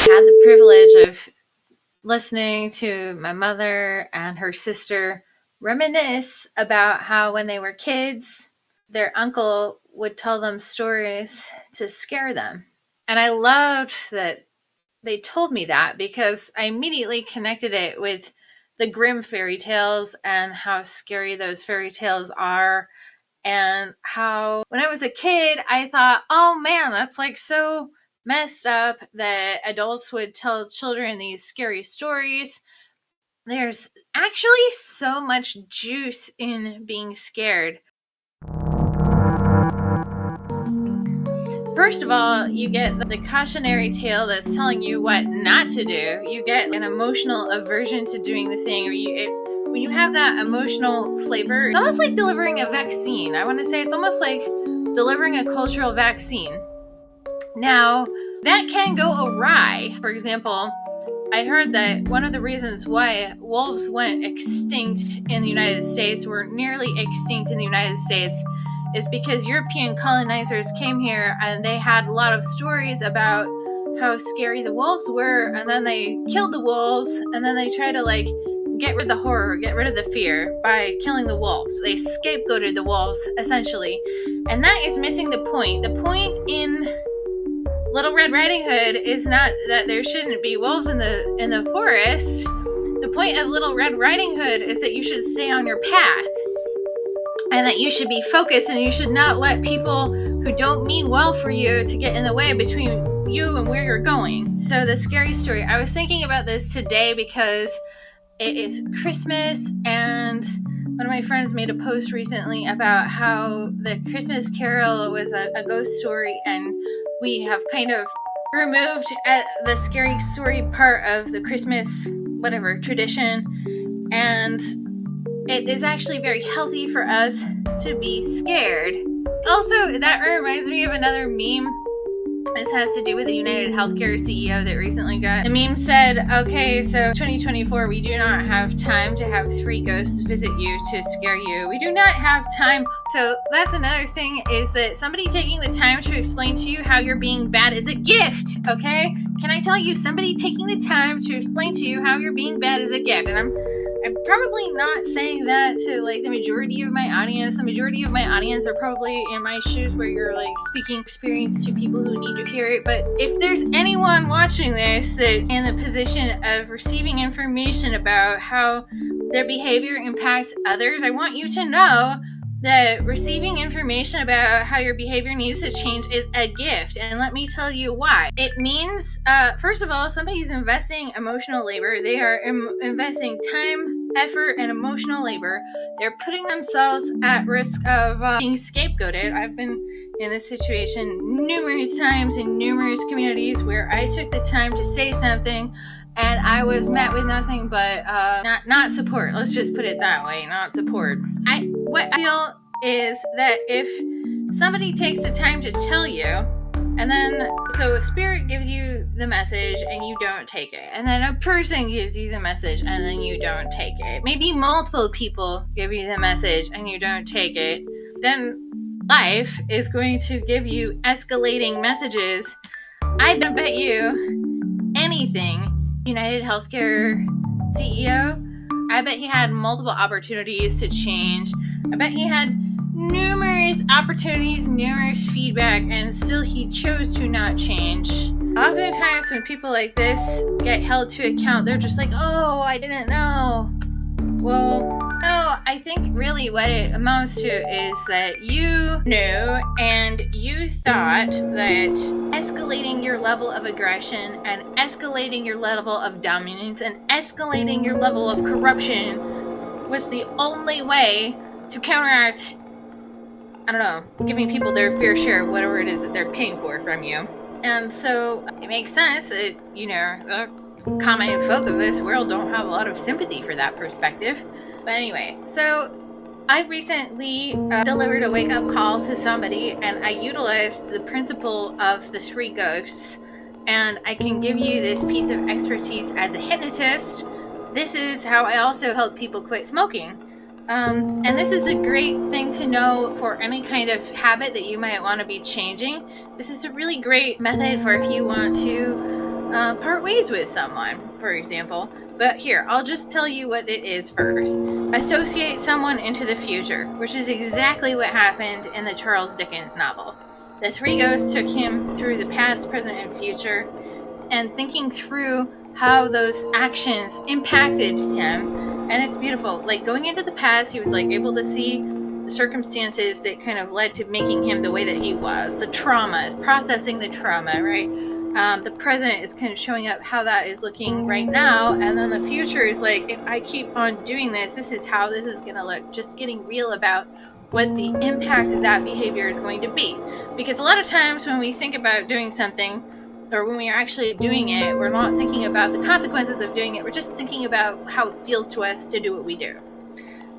had the privilege of listening to my mother and her sister reminisce about how when they were kids, their uncle would tell them stories to scare them. And I loved that they told me that because I immediately connected it with the Grimm fairy tales and how scary those fairy tales are. And how when I was a kid, I thought, oh man, that's like so messed up that adults would tell children these scary stories. There's actually so much juice in being scared. First of all, you get the cautionary tale that's telling you what not to do. You get an emotional aversion to doing the thing, or when you have that emotional flavor, it's almost like delivering a vaccine. I want to say it's almost like delivering a cultural vaccine. Now, that can go awry. For example, I heard that one of the reasons why wolves went extinct in the United States, were nearly extinct in the United States, is because European colonizers came here and they had a lot of stories about how scary the wolves were, and then they killed the wolves, and then they tried to get rid of the horror, get rid of the fear by killing the wolves. They scapegoated the wolves, essentially. And that is missing the point. The point in Little Red Riding Hood is not that there shouldn't be wolves in the forest. The point of Little Red Riding Hood is that you should stay on your path, and that you should be focused, and you should not let people who don't mean well for you to get in the way between you and where you're going. So the scary story, I was thinking about this today because it is Christmas, and one of my friends made a post recently about how the Christmas Carol was a ghost story, and we have kind of removed the scary story part of the Christmas tradition, and it is actually very healthy for us to be scared. Also, that reminds me of another meme. This has to do with the United Healthcare CEO that recently got. The meme said, okay, so 2024, we do not have time to have 3 ghosts visit you to scare you. We do not have time. So that's another thing, is that somebody taking the time to explain to you how you're being bad is a gift, okay? Can I tell you, somebody taking the time to explain to you how you're being bad is a gift. And I'm probably not saying that to the majority of my audience. The majority of my audience are probably in my shoes, where you're speaking experience to people who need to hear it. But if there's anyone watching this that in the position of receiving information about how their behavior impacts others, I want you to know that receiving information about how your behavior needs to change is a gift. And let me tell you why. It means, first of all, somebody's investing emotional labor. They are investing time, effort, and emotional labor. They're putting themselves at risk of being scapegoated. I've been in this situation numerous times in numerous communities where I took the time to say something and I was met with nothing but not support. Let's just put it that way, not support. What I feel is that if somebody takes the time to tell you, and then so spirit gives you the message and you don't take it, and then a person gives you the message and then you don't take it, maybe multiple people give you the message and you don't take it, then life is going to give you escalating messages. I don't bet you anything. United Healthcare CEO, I bet he had multiple opportunities to change. I bet he had numerous opportunities, numerous feedback, and still he chose to not change. Oftentimes when people like this get held to account, they're just like, oh, I didn't know. Well, no, I think really what it amounts to is that you knew and you thought that escalating your level of aggression and escalating your level of dominance and escalating your level of corruption was the only way to counteract, giving people their fair share of whatever it is that they're paying for from you. And so it makes sense that, the common folk of this world don't have a lot of sympathy for that perspective. But anyway, so I recently delivered a wake-up call to somebody, and I utilized the principle of the 3 ghosts, and I can give you this piece of expertise as a hypnotist. This is how I also help people quit smoking. And this is a great thing to know for any kind of habit that you might want to be changing. This is a really great method for if you want to part ways with someone, for example. But here, I'll just tell you what it is first. Associate someone into the future, which is exactly what happened in the Charles Dickens novel. The three ghosts took him through the past, present, and future, and thinking through how those actions impacted him. And it's beautiful. Like, going into the past, he was like able to see the circumstances that kind of led to making him the way that he was. The trauma, processing the trauma, right? The present is kind of showing up how that is looking right now, and then the future is like, if I keep on doing this, this is how this is going to look. Just getting real about what the impact of that behavior is going to be. Because a lot of times when we think about doing something, or when we are actually doing it, we're not thinking about the consequences of doing it. We're just thinking about how it feels to us to do what we do.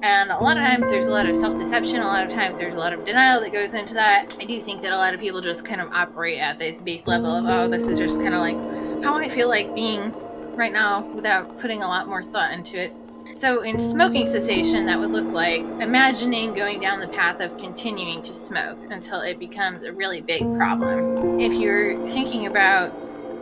And a lot of times there's a lot of self-deception. A lot of times there's a lot of denial that goes into that. I do think that a lot of people just kind of operate at this base level of, oh, this is just kind of like how I feel like being right now, without putting a lot more thought into it. So in smoking cessation, that would look like imagining going down the path of continuing to smoke until it becomes a really big problem. If you're thinking about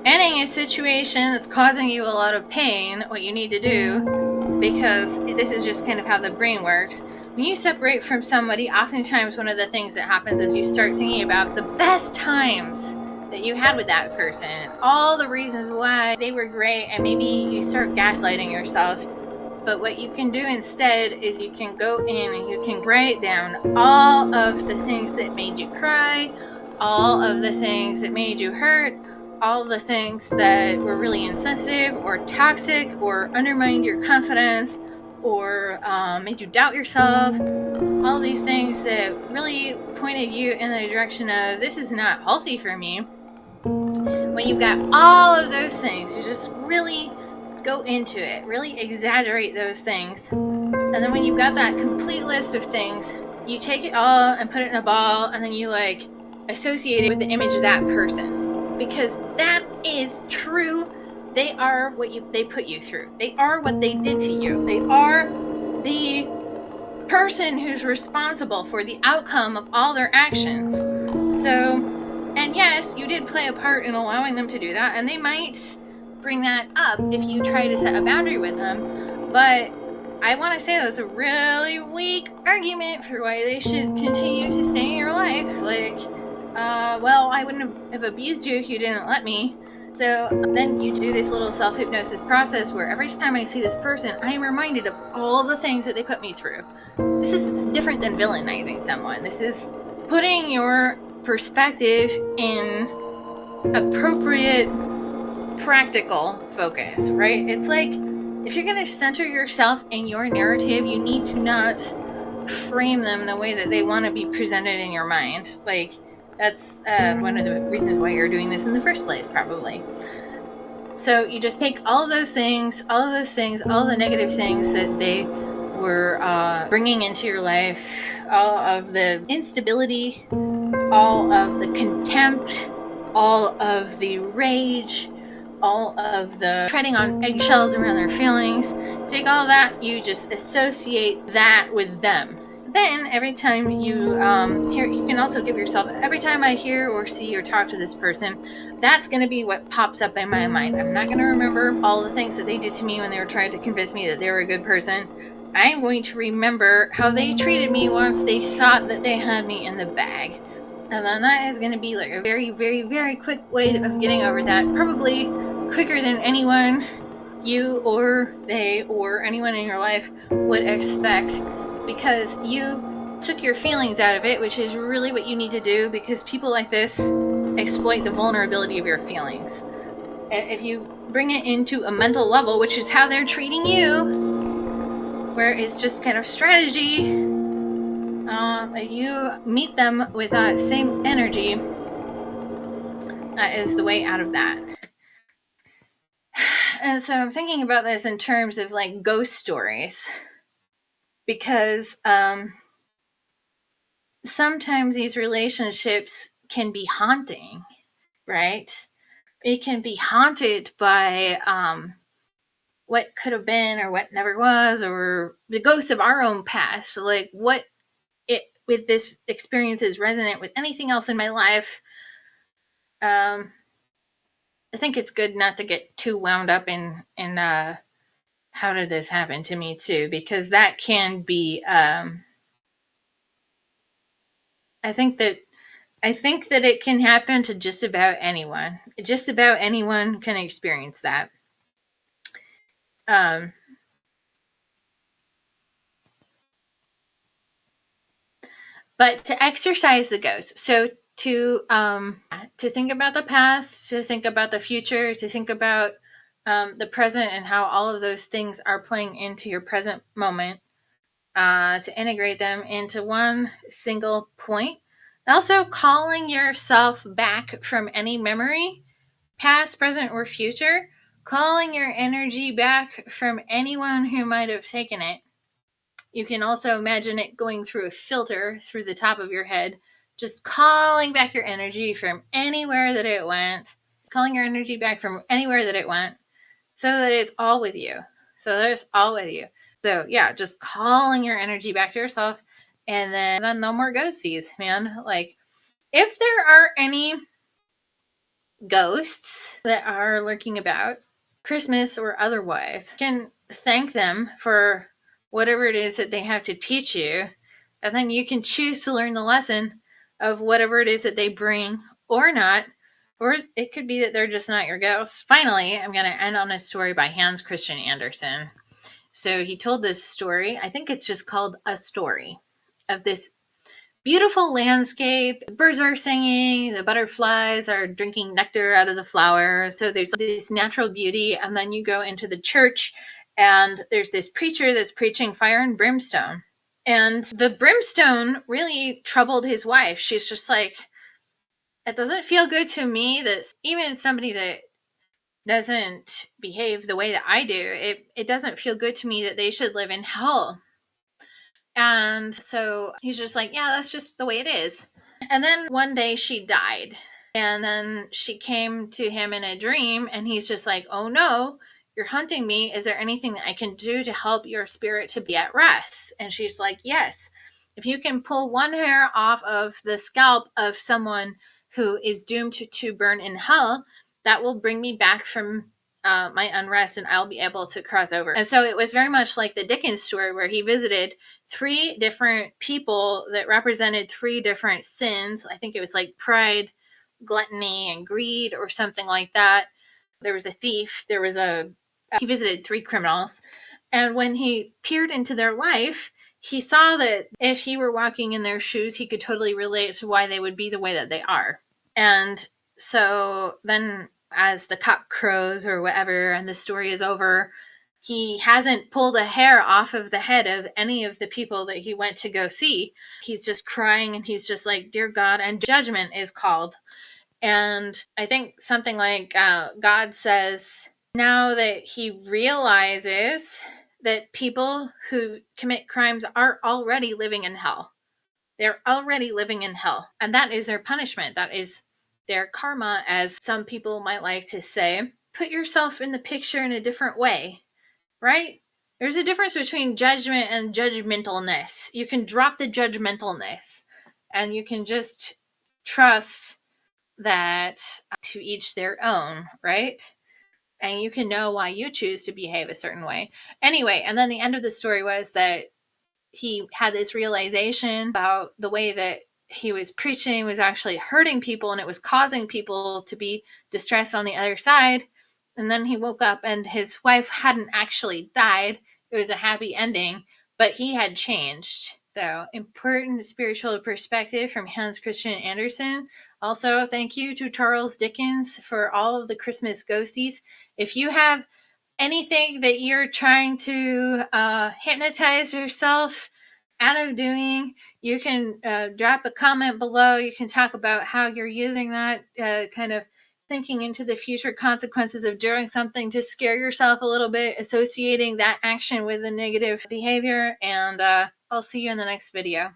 ending a situation that's causing you a lot of pain, what you need to do, because this is just kind of how the brain works, when you separate from somebody, oftentimes one of the things that happens is you start thinking about the best times that you had with that person, and all the reasons why they were great, and maybe you start gaslighting yourself. But what you can do instead is you can go in and you can write down all of the things that made you cry, all of the things that made you hurt, all the things that were really insensitive or toxic or undermined your confidence or made you doubt yourself. All these things that really pointed you in the direction of, this is not healthy for me. When you've got all of those things, you just really go into it, really exaggerate those things. And then when you've got that complete list of things, you take it all and put it in a ball, and then you like associate it with the image of that person. Because that is true. They are what they put you through. They are what they did to you. They are the person who's responsible for the outcome of all their actions. So, and yes, you did play a part in allowing them to do that, and they might bring that up if you try to set a boundary with them, but I want to say that's a really weak argument for why they should continue to stay in your life. Like, well, I wouldn't have abused you if you didn't let me. So then you do this little self-hypnosis process where every time I see this person, I am reminded of all the things that they put me through. This is different than villainizing someone. This is putting your perspective in appropriate practical focus, right? It's like, if you're going to center yourself in your narrative, you need to not frame them the way that they want to be presented in your mind. Like, that's one of the reasons why you're doing this in the first place, probably. So you just take all of those things, all the negative things that they were bringing into your life, all of the instability, all of the contempt, all of the rage, all of the treading on eggshells around their feelings. Take all that, you just associate that with them. Then every time you hear, you can also give yourself, every time I hear or see or talk to this person, that's going to be what pops up in my mind. I'm not going to remember all the things that they did to me when they were trying to convince me that they were a good person. I'm going to remember how they treated me once they thought that they had me in the bag. And then that is going to be like a very, very, very quick way of getting over that. Probably quicker than anyone, you or they or anyone in your life would expect, because you took your feelings out of it, which is really what you need to do, because people like this exploit the vulnerability of your feelings. And if you bring it into a mental level, which is how they're treating you, where it's just kind of strategy, you meet them with that same energy, that is the way out of that. And so I'm thinking about this in terms of like ghost stories, because sometimes these relationships can be haunting, right? It can be haunted by what could have been or what never was, or the ghosts of our own past. So like, what it with this experience is resonant with anything else in my life. I think it's good not to get too wound up in how did this happen to me too, because that can be I think that it can happen to just about anyone. Just about anyone can experience that. Um, but to exercise the ghost, so to think about the past, to think about the future, to think about the present and how all of those things are playing into your present moment, to integrate them into one single point. Also, calling yourself back from any memory, past, present, or future, calling your energy back from anyone who might have taken it. You can also imagine it going through a filter through the top of your head, just calling back your energy from anywhere that it went, calling your energy back from anywhere that it went, so that it's all with you. So that it's all with you. So yeah, just calling your energy back to yourself, and then no more ghosties, man. Like, if there are any ghosts that are lurking about, Christmas or otherwise, you can thank them for whatever it is that they have to teach you, and then you can choose to learn the lesson of whatever it is that they bring or not. Or it could be that they're just not your ghosts. Finally, I'm going to end on a story by Hans Christian Andersen. So he told this story, I think it's just called A Story, of this beautiful landscape. The birds are singing, the butterflies are drinking nectar out of the flowers. So there's this natural beauty. And then you go into the church, and there's this preacher that's preaching fire and brimstone. And the brimstone really troubled his wife. She's just like, it doesn't feel good to me that even somebody that doesn't behave the way that I do, it doesn't feel good to me that they should live in hell. And so he's just like, yeah, that's just the way it is. And then one day she died. And then she came to him in a dream, and he's just like, oh no, you're hunting me. Is there anything that I can do to help your spirit to be at rest? And she's like, yes. If you can pull one hair off of the scalp of someone who is doomed to burn in hell, that will bring me back from my unrest, and I'll be able to cross over. And so it was very much like the Dickens story, where he visited 3 different people that represented 3 different sins. I think it was like pride, gluttony, and greed, or something like that. There was a thief. He visited 3 criminals. And when he peered into their life, he saw that if he were walking in their shoes, he could totally relate to why they would be the way that they are. And so then, as the cock crows or whatever, and the story is over, he hasn't pulled a hair off of the head of any of the people that he went to go see. He's just crying, and he's just like, dear God, and judgment is called. And I think something like God says now that he realizes that people who commit crimes are already living in hell. They're already living in hell. And that is their punishment. That is their karma, as some people might like to say. Put yourself in the picture in a different way, right? There's a difference between judgment and judgmentalness. You can drop the judgmentalness, and you can just trust that to each their own, right? And you can know why you choose to behave a certain way. Anyway, and then the end of the story was that he had this realization about the way that he was preaching was actually hurting people, and it was causing people to be distressed on the other side. And then he woke up, and his wife hadn't actually died. It was a happy ending, but he had changed. So, important spiritual perspective from Hans Christian Andersen. Also, thank you to Charles Dickens for all of the Christmas ghosties. If you have anything that you're trying to hypnotize yourself out of doing, you can drop a comment below. You can talk about how you're using that, kind of thinking into the future consequences of doing something to scare yourself a little bit, associating that action with a negative behavior. And I'll see you in the next video.